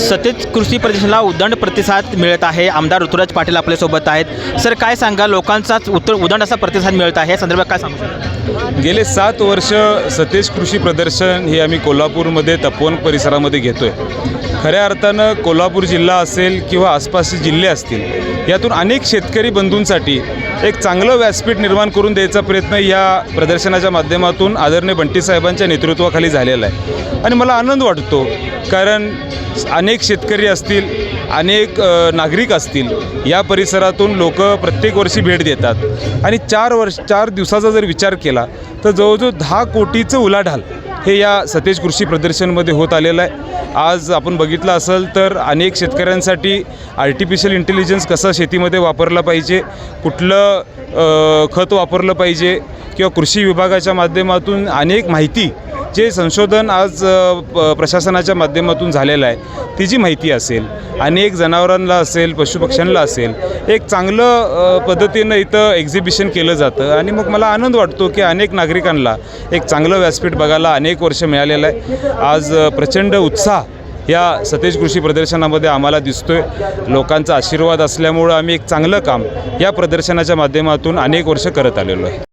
सतेज कृषी प्रदर्शनाला उदंड प्रतिसाद मिळत आहे। आमदार ऋतुराज पाटील आपल्यासोबत आहेत। सर, काय सांगा, लोकांचाच उदंड असा प्रतिसाद मिळत आहे, या संदर्भात काय सांगू शकता? गेले 7 वर्ष सतेज कृषी प्रदर्शन हे आम्ही कोल्हापूरमध्ये तपोवन परिसरामध्ये घेतोय। खऱ्या अर्थानं कोल्हापूर जिल्हा असेल किंवा आसपासचे जिल्हे असतील, यातून अनेक शेतकरी बंधूंसाठी एक चांगलं व्यासपीठ निर्माण करून द्यायचा प्रयत्न या प्रदर्शनाच्या माध्यमातून आदरणीय बंटी साहेबांच्या नेतृत्वाखाली झालेला आहे। आणि मला आनंद वाटतो, कारण अनेक शेतकरी असतील, अनेक नागरिक असतील, या परिसरातून लोक प्रत्येक वर्षी भेट देतात। आणि 4 दिवसाचा जर विचार केला तर जवळजवळ 10 कोटीचं उलाढाल हे या सतेज कृषी प्रदर्शनमध्ये होत आलेलं आहे। आज आपण बघितलं असेल तर अनेक शेतकऱ्यांसाठी आर्टिफिशियल इंटेलिजन्स कसा शेतीमध्ये वापरला पाहिजे, कुठलं खत वापरलं पाहिजे, किंवा कृषी विभागाच्या माध्यमातून अनेक माहिती जे संशोधन आज प्रशासनाच्या माध्यमातून झालेलं आहे, ती जी माहिती असेल, अनेक जनावरांना असेल, पशुपक्ष्यांना असेल, एक चांगलं पद्धतीनं इथं एक्झिबिशन केलं जातं। आणि मग मला आनंद वाटतो की अनेक नागरिकांना एक चांगलं व्यासपीठ बघायला अनेक वर्ष मिळालेलं आहे। आज प्रचंड उत्साह या सतेज कृषी प्रदर्शनामध्ये आम्हाला दिसतोय। लोकांचा आशीर्वाद असल्यामुळं आम्ही एक चांगलं काम या प्रदर्शनाच्या माध्यमातून अनेक वर्ष करत आलेलो आहे।